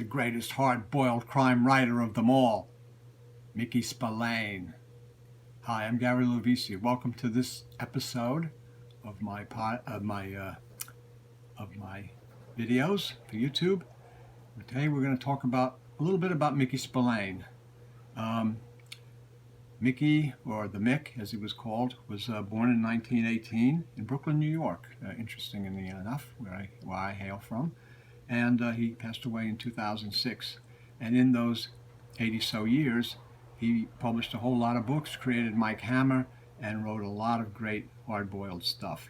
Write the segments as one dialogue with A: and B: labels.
A: the greatest hard-boiled crime writer of them all, Mickey Spillane. Hi, I'm Gary Lovisi. Welcome to this episode of my videos for YouTube. Today we're going to talk about a little bit about Mickey Spillane. Mickey, or the Mick as he was called, was born in 1918 in Brooklyn, New York, interestingly enough, where I hail from. And he passed away in 2006. And in those 80-so years, he published a whole lot of books, created Mike Hammer, and wrote a lot of great hard-boiled stuff.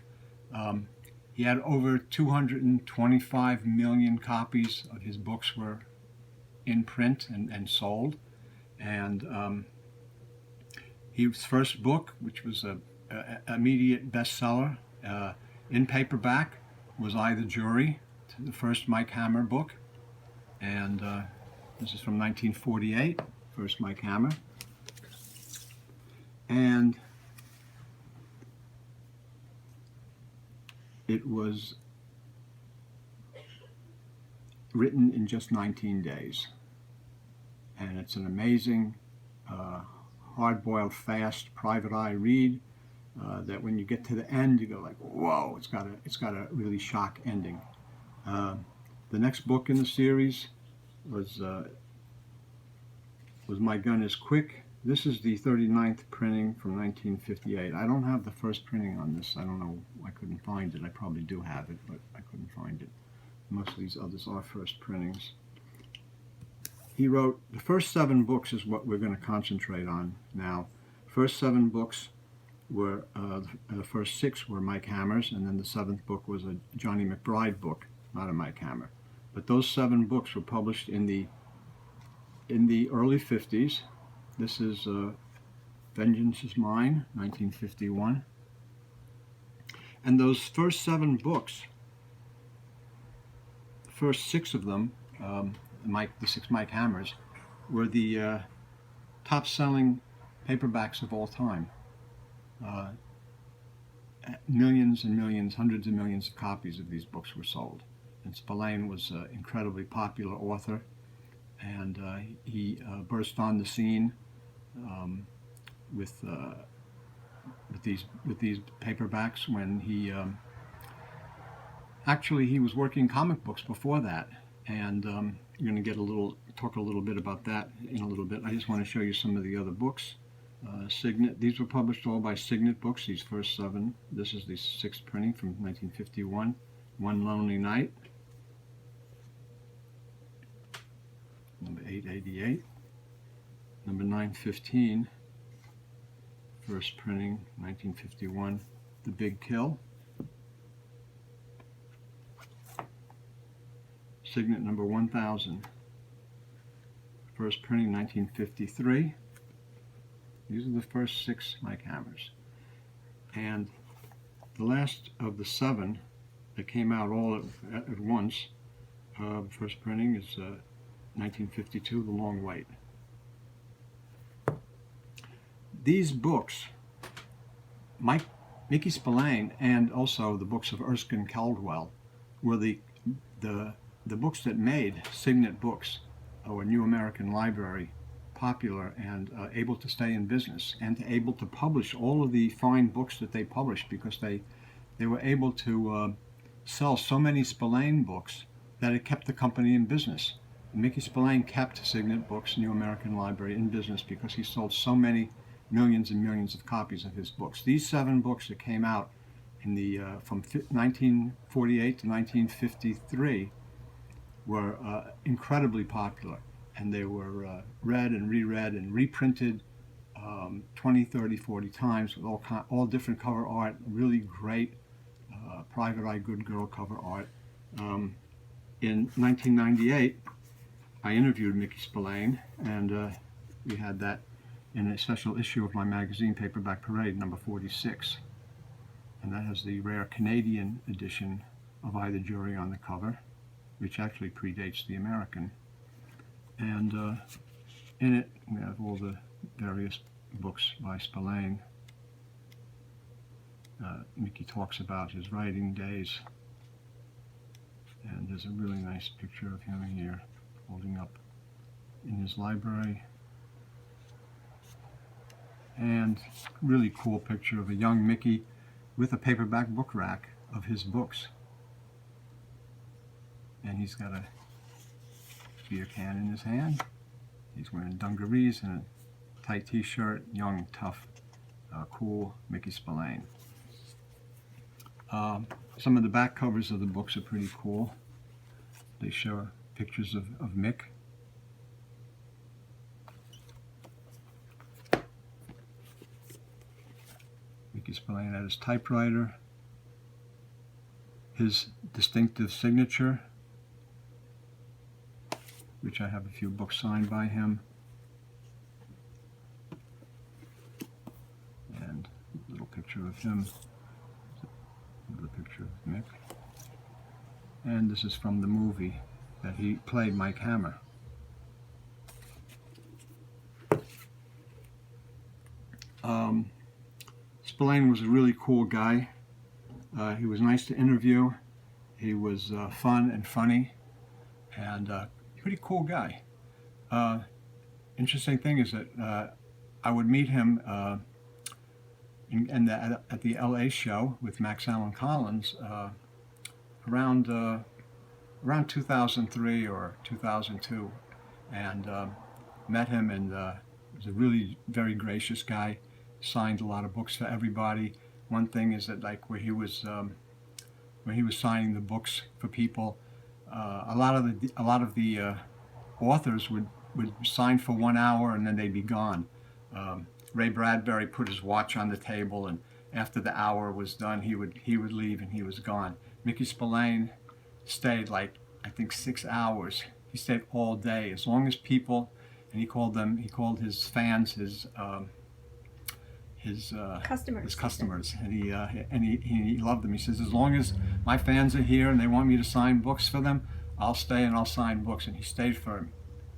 A: He had over 225 million copies of his books were in print and sold. And his first book, which was an immediate bestseller in paperback, was I, the Jury, the first Mike Hammer book. And this is from 1948, first Mike Hammer. And it was written in just 19 days. And it's an amazing, hard-boiled, fast, private eye read that when you get to the end, you go like, whoa, it's got a really shock ending. The next book in the series was My Gun is Quick. This is the 39th printing from 1958. I don't have the first printing on this. I don't know. I couldn't find it. I probably do have it, but I couldn't find it. Most of these others are first printings. He wrote, the first 7 books is what we're going to concentrate on now. First 7 books were, the first 6 were Mike Hammer's, and then the 7th book was a Johnny McBride book, not a Mike Hammer. But those 7 books were published in the early 50s. This is Vengeance is Mine, 1951. And those first 7 books, the first 6 of them, the 6 Mike Hammers, were the top-selling paperbacks of all time. Millions and millions, hundreds of millions of copies of these books were sold. And Spillane was an incredibly popular author, and he burst on the scene with these paperbacks when he actually he was working comic books before that, and you're going to talk a little bit about that in a little bit. I just want to show you some of the other books. Signet. These were published all by Signet Books. These first 7. This is the 6th printing from 1951. One Lonely Night. Number 888. Number 915. First printing, 1951. The Big Kill. Signet number 1000. First printing, 1953. These are the first 6 Mike Hammers. And the last of the 7 that came out all at once, first printing is 1952, The Long Wait. These books, Mickey Spillane, and also the books of Erskine Caldwell, were the books that made Signet Books, or New American Library, popular and able to stay in business, and able to publish all of the fine books that they published, because they were able to sell so many Spillane books that it kept the company in business. Mickey Spillane kept Signet Books, New American Library, in business because he sold so many millions and millions of copies of his books. These 7 books that came out in the from 1948 to 1953 were incredibly popular. And they were read and reread and reprinted 20, 30, 40 times with all different cover art, really great private eye good girl cover art. In 1998, I interviewed Mickey Spillane, and we had that in a special issue of my magazine, Paperback Parade, number 46. And that has the rare Canadian edition of I, the Jury on the cover, which actually predates the American. And in it, we have all the various books by Spillane. Mickey talks about his writing days, and there's a really nice picture of him here, all holding up in his library. And really cool picture of a young Mickey with a paperback book rack of his books. And he's got a beer can in his hand. He's wearing dungarees and a tight t-shirt. Young, tough, cool Mickey Spillane. Some of the back covers of the books are pretty cool. They show pictures of Mick. Mickey Spillane at his typewriter. His distinctive signature, which I have a few books signed by him. And a little picture of him. Another picture of Mick. And this is from the movie that he played Mike Hammer. Spillane was a really cool guy. He was nice to interview. He was fun and funny, and pretty cool guy. Interesting thing is that I would meet him at the LA show with Max Allan Collins around 2003 or 2002, and met him, and was a really very gracious guy. Signed a lot of books for everybody. One thing is that, like, when he was signing the books for people, a lot of the authors would sign for 1 hour and then they'd be gone. Ray Bradbury put his watch on the table, and after the hour was done, he would leave and he was gone. Mickey Spillane stayed, like, I think 6 hours. He stayed all day, as long as people, and he called his fans his customers, and he loved them. He says, as long as my fans are here and they want me to sign books for them, I'll stay and I'll sign books. And he stayed for,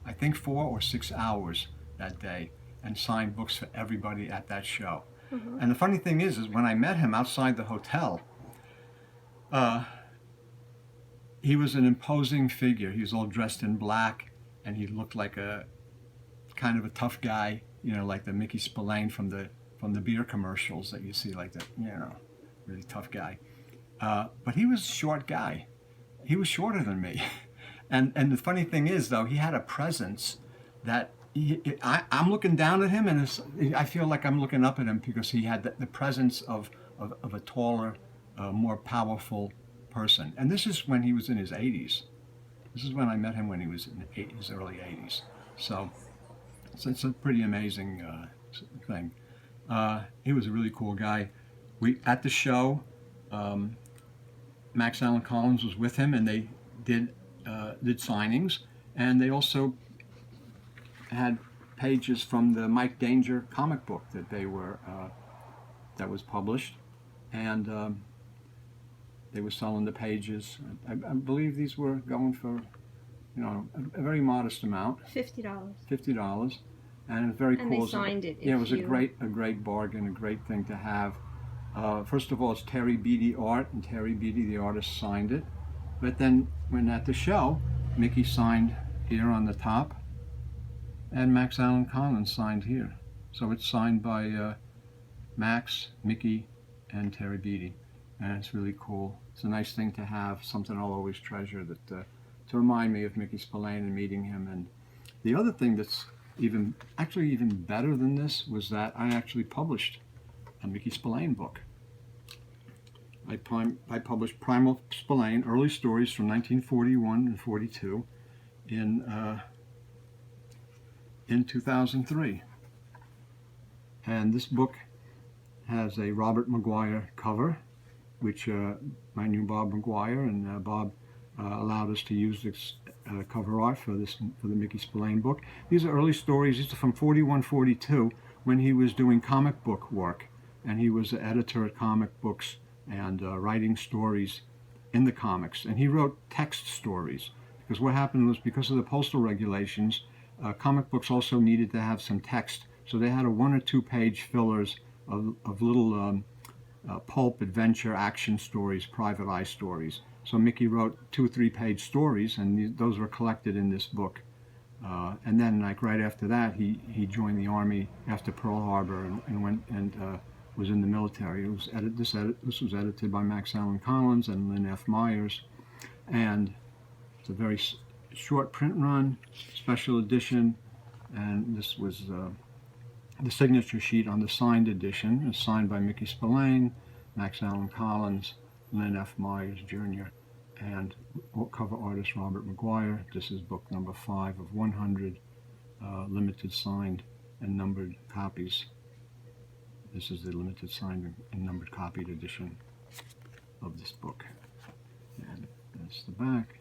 A: I think, 4 or 6 hours that day and signed books for everybody at that show. Mm-hmm. And the funny thing is when I met him outside the hotel, he was an imposing figure. He was all dressed in black, and he looked like a kind of a tough guy, like the Mickey Spillane from the beer commercials that you see, like that, really tough guy. But he was a short guy. He was shorter than me. And the funny thing is, though, he had a presence that I'm looking down at him, and I feel like I'm looking up at him, because he had the presence of a taller, more powerful person. And this is when he was in his 80s. This is when I met him, when he was in his early 80s. So it's a pretty amazing thing. He was a really cool guy. At the show, Max Allan Collins was with him, and they did signings, and they also had pages from the Mike Danger comic book that that was published, and they were selling the pages. I believe these were going for, a very modest amount. $50. And it's very cool.
B: And they signed it.
A: Yeah, it was a great bargain, a great thing to have. First of all, it's Terry Beatty art, and Terry Beatty, the artist, signed it. But then, when at the show, Mickey signed here on the top, and Max Allan Collins signed here. So it's signed by Max, Mickey, and Terry Beatty, and it's really cool. It's a nice thing to have, something I'll always treasure, that to remind me of Mickey Spillane and meeting him. And the other thing that's even better than this was that I actually published a Mickey Spillane book. I published Primal Spillane, Early Stories from 1941 and 42 in 2003. And this book has a Robert Maguire cover, which I knew Bob Maguire, and Bob allowed us to use this cover art for the Mickey Spillane book. These are early stories. These are from 41-42, when he was doing comic book work, and he was an editor at comic books and writing stories in the comics. And he wrote text stories, because what happened was, because of the postal regulations, comic books also needed to have some text, so they had a 1 or 2 page fillers of little pulp adventure action stories, private eye stories. So Mickey wrote 2 or 3 page stories, and those were collected in this book. And then, like right after that, he joined the army after Pearl Harbor and went and was in the military. This was edited by Max Allan Collins and Lynn F. Myers, and it's a very short print run, special edition, and this was the signature sheet on the signed edition. It's signed by Mickey Spillane, Max Allan Collins, Lynn F. Myers Jr., and cover artist Robert McGuire. This is book number 5 of 100 limited signed and numbered copies. This is the limited signed and numbered copied edition of this book. And that's the back.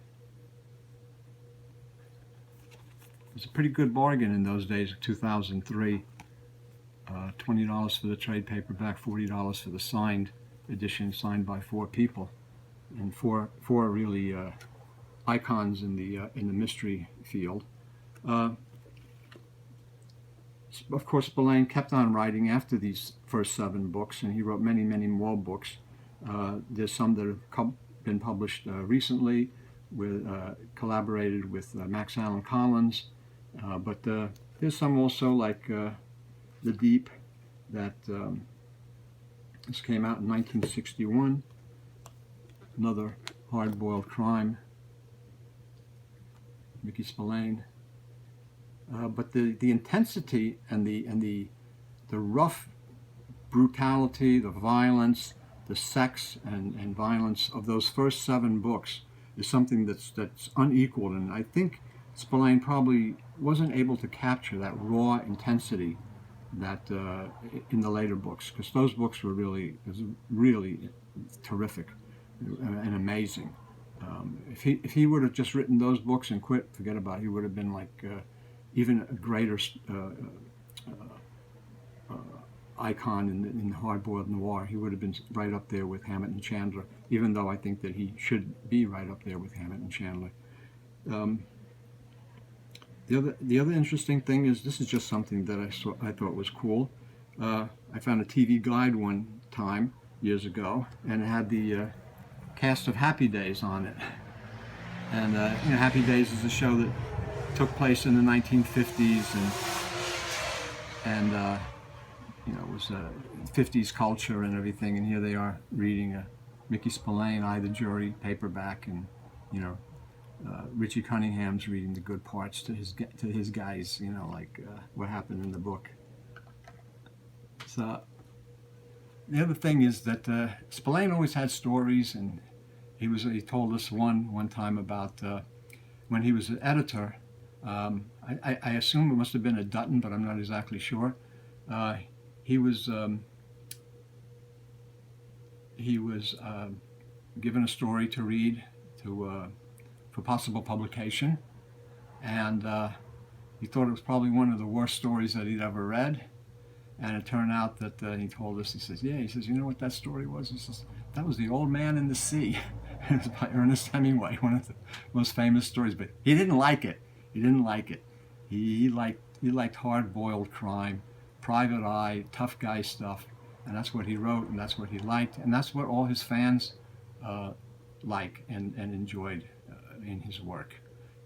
A: It was a pretty good bargain in those days of 2003. $20 for the trade paperback, $40 for the signed edition, signed by 4 people, and four really icons in the mystery field. Of course, Spillane kept on writing after these first 7 books, and he wrote many, many more books. There's some that have been published recently, collaborated with Max Allan Collins, but there's some also like The Deep, that this came out in 1961. Another hard-boiled crime, Mickey Spillane. But the intensity and the rough brutality, the violence, the sex and violence of those first 7 books is something that's unequaled, and I think Spillane probably wasn't able to capture that raw intensity that in the later books, because those books were really terrific and amazing. If he would have just written those books and quit, forget about it. He would have been like even a greater icon in the hard-boiled noir. He would have been right up there with Hammett and Chandler, even though I think that he should be right up there with Hammett and Chandler. The other interesting thing is, this is just something that I thought was cool. I found a TV guide one time years ago, and it had the cast of Happy Days on it. And Happy Days is a show that took place in the 1950s, and it was 50s culture and everything. And here they are reading Mickey Spillane, I, the Jury paperback, and Richie Cunningham's reading the good parts to his guys, what happened in the book. So the other thing is that Spillane always had stories, and he told us one time about when he was an editor. I assume it must have been at Dutton, but I'm not exactly sure. He was given a story to read for possible publication, and he thought it was probably one of the worst stories that he'd ever read. And it turned out that he told us, he says, you know what that story was? He says, that was The Old Man in the Sea. It was by Ernest Hemingway, one of the most famous stories. But he didn't like it. He liked hard-boiled crime, private eye, tough guy stuff, and that's what he wrote, and that's what he liked, and that's what all his fans like and enjoyed in his work.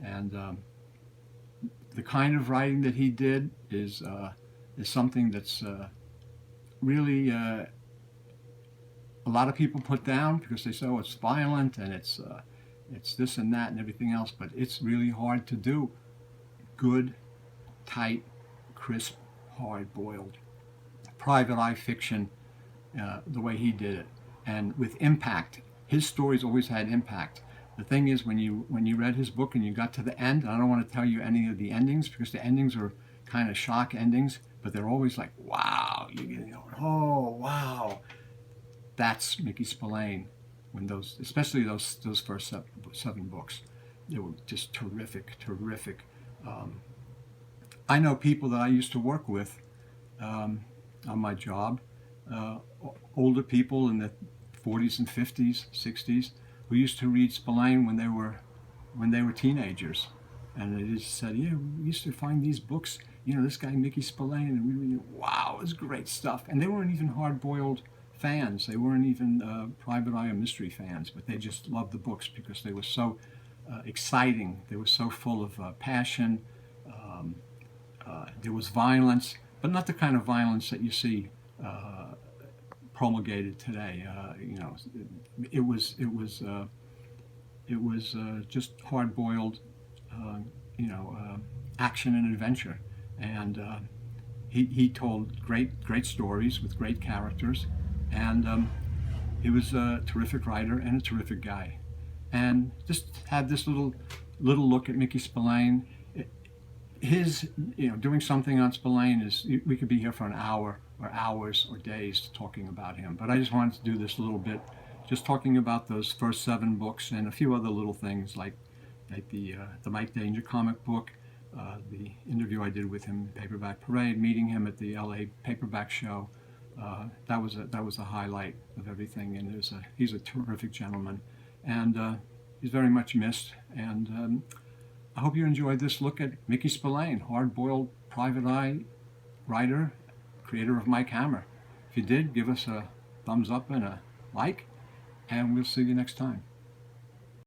A: And the kind of writing that he did is something that's really a lot of people put down, because they say, oh, it's violent and it's this and that and everything else, but it's really hard to do good, tight, crisp, hard-boiled, private eye fiction the way he did it, and with impact. His stories always had impact. The thing is, when you read his book and you got to the end, and I don't want to tell you any of the endings, because the endings are kind of shock endings, but they're always like, wow, oh, wow. That's Mickey Spillane. When especially those first 7 books, they were just terrific. I know people that I used to work with on my job, older people in the 40s and 50s, 60s, who used to read Spillane when they were teenagers, and they just said, yeah, we used to find these books, this guy Mickey Spillane, and wow, it was great stuff. And they weren't even hard-boiled fans. They weren't even private eye or mystery fans, but they just loved the books because they were so exciting. They were so full of passion, There was violence, but not the kind of violence that you see promulgated today. It was just hard-boiled, action and adventure, and he told great stories with great characters, and he was a terrific writer and a terrific guy, and just had this little look at Mickey Spillane. His, doing something on Spillane is, we could be here for an hour or hours or days talking about him, but I just wanted to do this little bit, just talking about those first 7 books and a few other little things like the Mike Danger comic book, the interview I did with him, Paperback Parade, meeting him at the LA Paperback show. That was a highlight of everything, and he's a terrific gentleman, and he's very much missed. And I hope you enjoyed this look at Mickey Spillane, hard-boiled private eye writer, creator of Mike Hammer. If you did, give us a thumbs up and a like, and we'll see you next time.